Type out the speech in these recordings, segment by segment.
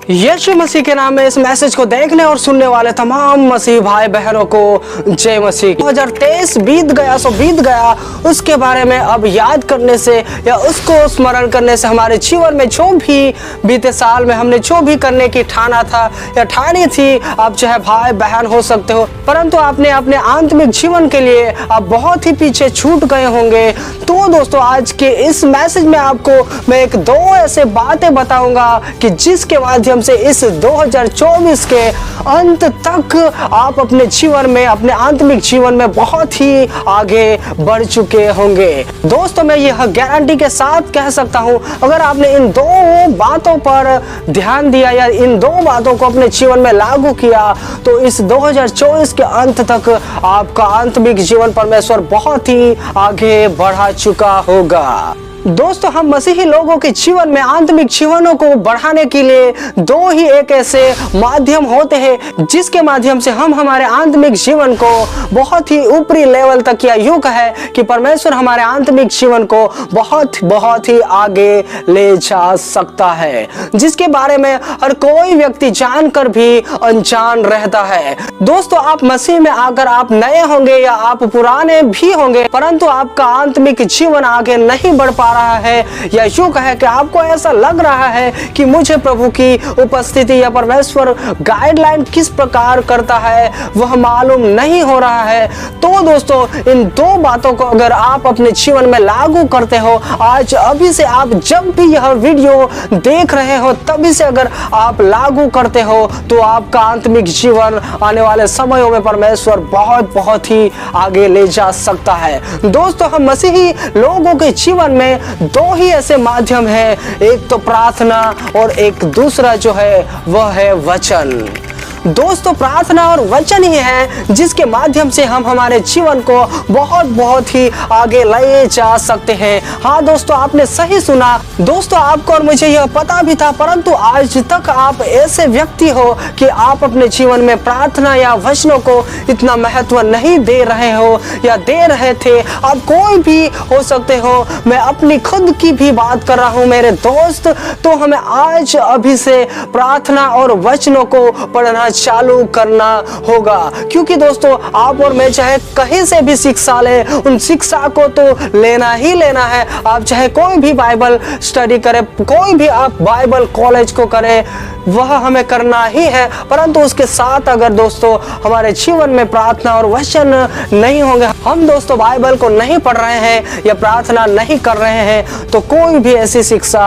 यीशु मसीह के नाम में इस मैसेज को देखने और सुनने वाले तमाम मसीह भाई बहनों को जय मसीह। 2023 बीत गया सो बीत गया, उसके बारे में अब याद करने से या उसको स्मरण करने से हमारे जीवन में जो भी बीते साल में हमने जो भी करने की ठाना था या ठानी थी, आप चाहे भाई बहन हो सकते हो, परंतु आपने अपने आत्मिक जीवन के लिए आप बहुत ही पीछे छूट गए होंगे। तो दोस्तों, आज के इस मैसेज में आपको मैं एक दो ऐसे बातें बताऊंगा कि जिसके माध्यम से इस 2024 के अंत तक आप अपने जीवन में, अपने आत्मिक जीवन में बहुत ही आगे बढ़ चुके होंगे। दोस्तों, मैं यह गारंटी के साथ कह सकता हूं, अगर आपने इन दो बातों पर ध्यान दिया या इन दो बातों को अपने जीवन में लागू किया, तो इस 2024 के अंत तक आपका आत्मिक जीवन परमेश्वर बहुत ही आगे बढ़ा चुका होगा। दोस्तों, हम मसीही लोगों के जीवन में आत्मिक जीवनों को बढ़ाने के लिए दो ही एक ऐसे माध्यम होते हैं जिसके माध्यम से हम हमारे आत्मिक जीवन को बहुत ही ऊपरी लेवल तक, या यूं कहे कि परमेश्वर हमारे आत्मिक जीवन को बहुत ही आगे ले जा सकता है, जिसके बारे में हर कोई व्यक्ति जानकर भी अनजान रहता है। दोस्तों, आप मसीह में आकर आप नए होंगे या आप पुराने भी होंगे, परंतु आपका आत्मिक जीवन आगे नहीं बढ़ पा रहा है, या यूं कहे कि आपको ऐसा लग रहा है कि मुझे प्रभु की उपस्थिति या परमेश्वर गाइडलाइन किस प्रकार करता है वह मालूम नहीं हो रहा है। तो दोस्तों, इन दो बातों को अगर आप अपने जीवन में लागू करते हो, आज अभी से आप जब भी यह वीडियो देख रहे हो तभी से अगर आप लागू करते हो, तो आपका आत्मिक जीवन आने वाले समयों में परमेश्वर बहुत ही आगे ले जा सकता है। दोस्तों, हम मसीही लोगों के जीवन में दो ही ऐसे माध्यम हैं, एक तो प्रार्थना और एक दूसरा जो है वह है वचन। दोस्तों, प्रार्थना और वचन ही है जिसके माध्यम से हम हमारे जीवन को बहुत ही आगे ले जा सकते हैं। हाँ दोस्तों, आपने सही सुना। दोस्तों, आपको और मुझे यह पता भी था, परंतु आज तक आप ऐसे व्यक्ति हो कि आप अपने जीवन में प्रार्थना या वचनों को इतना महत्व नहीं दे रहे हो या दे रहे थे। आप कोई भी हो सकते हो, मैं अपनी खुद की भी बात कर रहा हूँ मेरे दोस्त। तो हमें आज अभी से प्रार्थना और वचनों को पढ़ना चालू करना होगा, क्योंकि दोस्तों, आप और मैं चाहे कहीं से भी शिक्षा ले, उन शिक्षा को तो लेना ही लेना है। आप चाहे कोई भी बाइबल स्टडी करे, कोई भी आप बाइबल कॉलेज को करे, वह हमें करना ही है, परंतु उसके साथ अगर दोस्तों हमारे जीवन में प्रार्थना और वचन नहीं होंगे, हम दोस्तों बाइबल को नहीं पढ़ रहे हैं या प्रार्थना नहीं कर रहे हैं, तो कोई भी ऐसी शिक्षा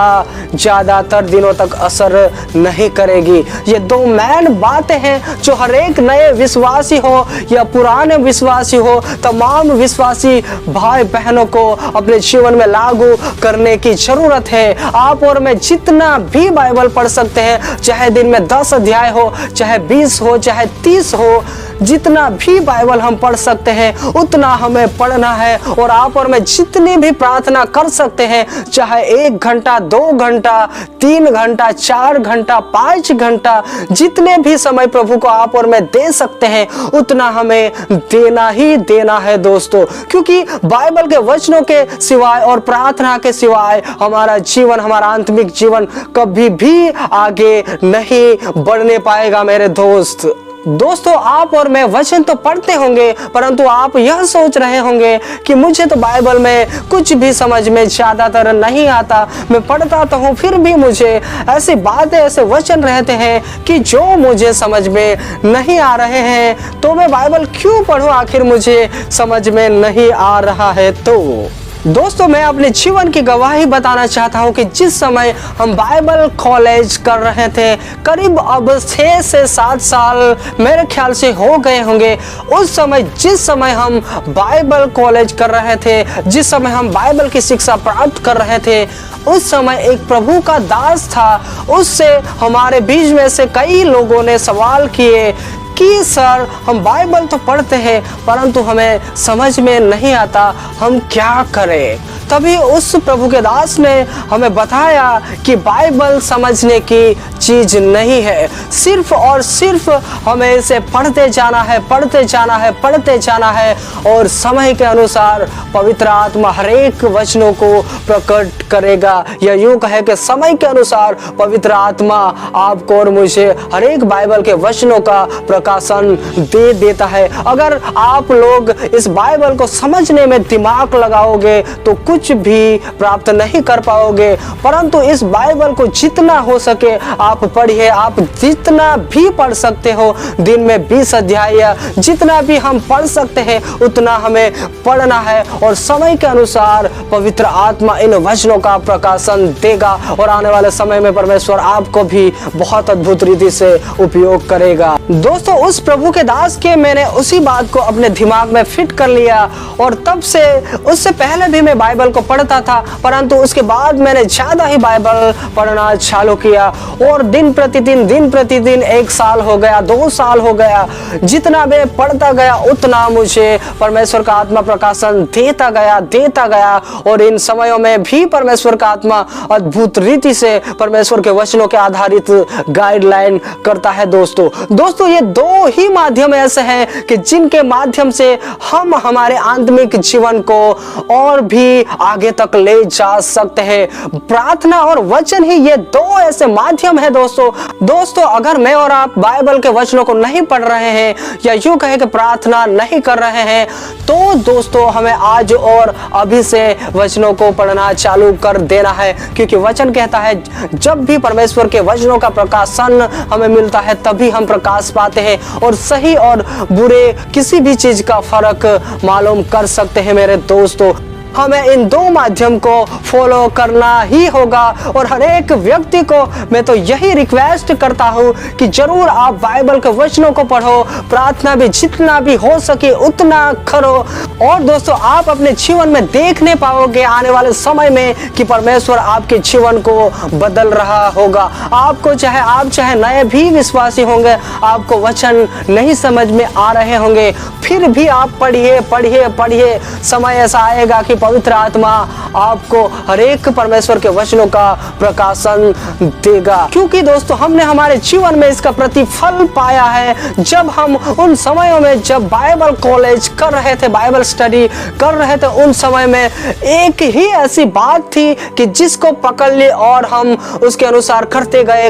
ज्यादातर दिनों तक असर नहीं करेगी। ये दो मेन बातें हैं जो हर एक नए विश्वासी हो या पुराने विश्वासी हो, तमाम विश्वासी भाई बहनों को अपने जीवन में लागू करने की जरूरत है। आप और मैं जितना भी बाइबल पढ़ सकते हैं, चाहे दिन में 10 अध्याय हो, चाहे 20 हो, चाहे 30 हो, जितना भी बाइबल हम पढ़ सकते हैं उतना हमें पढ़ना है। और आप और मैं जितनी भी प्रार्थना कर सकते हैं, चाहे 1 घंटा, 2 घंटा, 3 घंटा, 4 घंटा, 5 घंटा, जितने भी समय प्रभु को आप और मैं दे सकते हैं, उतना हमें देना ही देना है दोस्तों, क्योंकि बाइबल के वचनों के सिवाय और प्रार्थना के सिवाय हमारा जीवन, हमारा आत्मिक जीवन कभी भी आगे नहीं बढ़ने पाएगा मेरे दोस्त। दोस्तों, आप और मैं वचन तो पढ़ते होंगे, परंतु आप यह सोच रहे होंगे कि मुझे तो बाइबल में कुछ भी समझ में ज्यादातर नहीं आता, मैं पढ़ता तो हूँ फिर भी मुझे ऐसी बातें, ऐसे वचन रहते हैं कि जो मुझे समझ में नहीं आ रहे हैं, तो मैं बाइबल क्यों पढूं, आखिर मुझे समझ में नहीं आ रहा है। तो दोस्तों, मैं अपने जीवन की गवाही बताना चाहता हूं कि जिस समय हम बाइबल कॉलेज कर रहे थे, करीब अब 6 से 7 साल मेरे ख्याल से हो गए होंगे, उस समय जिस समय हम बाइबल कॉलेज कर रहे थे, जिस समय हम बाइबल की शिक्षा प्राप्त कर रहे थे, उस समय एक प्रभु का दास था। उससे हमारे बीच में से कई लोगों ने सवाल किए कि सर, हम बाइबल तो पढ़ते हैं परंतु हमें समझ में नहीं आता, हम क्या करें। तभी उस प्रभु के दास ने हमें बताया कि बाइबल समझने की चीज नहीं है, सिर्फ और सिर्फ हमें इसे पढ़ते जाना है, पढ़ते जाना है, पढ़ते जाना है, और समय के अनुसार पवित्र आत्मा हर एक वचनों को प्रकट करेगा। या यूं कहे कि समय के अनुसार पवित्र आत्मा आपको और मुझे हर एक बाइबल के वचनों का प्रकाशन दे देता है। अगर आप लोग इस बाइबल को समझने में दिमाग लगाओगे तो कुछ भी प्राप्त नहीं कर पाओगे, परंतु इस बाइबल को जितना हो सके आप पढ़िए। आप जितना भी पढ़ सकते हो, दिन में 20 अध्याय या जितना भी हम पढ़ सकते हैं उतना हमें पढ़ना है, और समय के अनुसार पवित्र आत्मा इन वचनों का प्रकाशन देगा, और आने वाले समय में परमेश्वर आपको भी बहुत अद्भुत रीति से उपयोग करेगा। दोस्तों, उस प्रभु के दास के मैंने उसी बात को अपने दिमाग में फिट कर लिया, और तब से उससे पहले भी मैं बाइबल को पढ़ता था, परंतु उसके बाद मैंने ज्यादा ही बाइबल पढ़ना चालू किया, और दिन प्रतिदिन 1 साल हो गया, 2 साल हो गया, जितना मैं पढ़ता गया उतना मुझे परमेश्वर का आत्मा प्रकाशन देता गया, और इन समयों में भी परमेश्वर का आत्मा अद्भुत रीति से परमेश्वर के वचनों के आधारित गाइडलाइन करता है। दोस्तों, ये 2 ही माध्यम ऐसे हैं कि जिनके माध्यम से हम हमारे आत्मिक जीवन को और भी आगे तक ले जा सकते हैं। प्रार्थना और वचन ही ये 2 ऐसे माध्यम है। दोस्तों, अगर मैं और आप बाइबल के वचनों को नहीं पढ़ रहे हैं, या यूं कहे कि प्रार्थना नहीं कर रहे हैं, तो दोस्तों हमें आज और अभी से वचनों को पढ़ना चालू कर देना है, क्योंकि वचन कहता है जब भी परमेश्वर के वचनों का प्रकाशन हमें मिलता है तभी हम प्रकाश पाते हैं, और सही और बुरे किसी भी चीज का फर्क मालूम कर सकते हैं। मेरे दोस्तों, हमें इन 2 माध्यम को फॉलो करना ही होगा, और हर एक व्यक्ति को मैं तो यही रिक्वेस्ट करता हूँ कि जरूर आप बाइबल के वचनों को पढ़ो, प्रार्थना भी जितना भी हो सके उतना करो, और दोस्तों आप अपने जीवन में देखने पाओगे आने वाले समय में कि परमेश्वर आपके जीवन को बदल रहा होगा। आपको चाहे नए भी विश्वासी होंगे, आपको वचन नहीं समझ में आ रहे होंगे, फिर भी आप पढ़िए। समय ऐसा आएगा कि पवित्र आत्मा आपको हर एक परमेश्वर के वचनों का प्रकाशन देगा, क्योंकि दोस्तों हमने हमारे जीवन में इसका प्रतिफल पाया है। जब हम उन समयों में जब बाइबल कॉलेज कर रहे थे, बाइबल स्टडी कर रहे थे, उन समय में एक ही ऐसी बात थी कि जिसको पकड़ लिए और हम उसके अनुसार करते गए,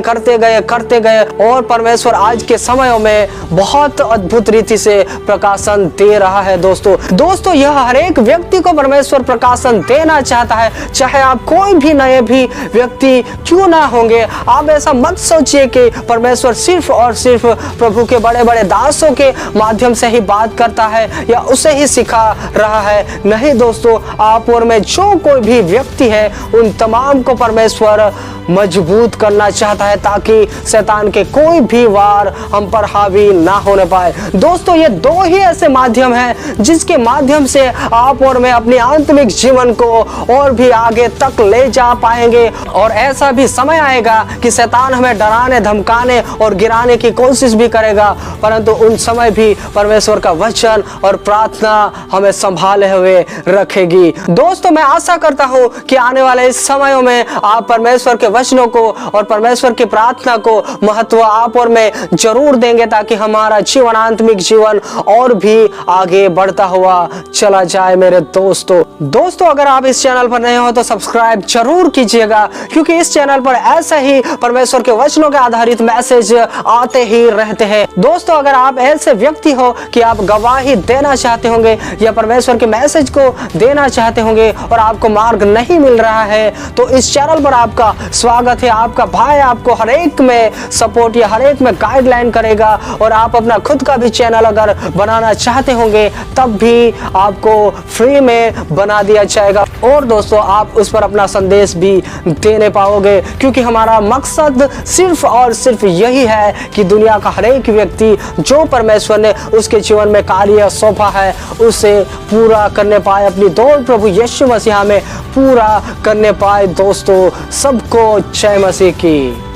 और परमेश्वर आज के समयों में बहुत अद्भुत रीति से प्रकाशन दे रहा है। दोस्तों यह हर एक व्यक्ति को परमेश्वर प्रकाशन देना चाहता है, चाहे आप कोई भी नए भी व्यक्ति क्यों ना होंगे। आप ऐसा मत सोचिए कि परमेश्वर सिर्फ और सिर्फ प्रभु के बड़े बड़े दासों के माध्यम से ही बात करता है या उसे ही सिखा रहा है। नहीं दोस्तों, आप और मैं जो कोई भी व्यक्ति है उन तमाम को परमेश्वर मजबूत करना चाहता है, ताकि शैतान के कोई भी वार हम पर हावी ना होने पाए। दोस्तों, ये 2 ही ऐसे माध्यम हैं जिसके माध्यम से आप और मैं अपनी आत्मिक जीवन को और भी आगे तक ले जा पाएंगे, और ऐसा भी समय आएगा कि शैतान हमें डराने, धमकाने और गिराने की कोशिश भी करेगा, परंतु उन समय भी परमेश्वर का वचन और प्रार्थना हमें संभाले हुए रखेगी। दोस्तों, मैं आशा करता हूं कि आने वाले इस समयों में आप परमेश्वर के वचनों को और परमेश्वर की प्रार्थना को महत्व आप और मैं जरूर देंगे, ताकि हमारा जीवन, आत्मिक जीवन और भी आगे बढ़ता हुआ चला जाए। मेरे दोस्तों, अगर आप इस चैनल पर नए हो तो सब्सक्राइब जरूर कीजिएगा, क्योंकि इस चैनल पर ऐसे ही परमेश्वर के वचनों के आधारित मैसेज आते ही रहते हैं। दोस्तों, अगर आप ऐसे व्यक्ति हो कि आप गवाही देना चाहते होंगे या परमेश्वर के मैसेज को देना चाहते होंगे और आपको मार्ग नहीं मिल रहा है, तो इस चैनल पर आपका स्वागत है। आपका भाई आपको हर एक में सपोर्ट या हर एक में गाइडलाइन करेगा, और आप अपना खुद का भी चैनल अगर बनाना चाहते होंगे तब भी आपको फ्री में बना दिया जाएगा, और दोस्तों आप उस पर अपना संदेश भी देने पाओगे, क्योंकि हमारा मकसद सिर्फ और सिर्फ यही है कि दुनिया का हर एक व्यक्ति जो परमेश्वर ने उसके जीवन में कार्य सौंपा है उसे पूरा करने पाए, अपनी दौड़ प्रभु यीशु मसीह में पूरा करने पाए। दोस्तों, सबको जय मसीह की।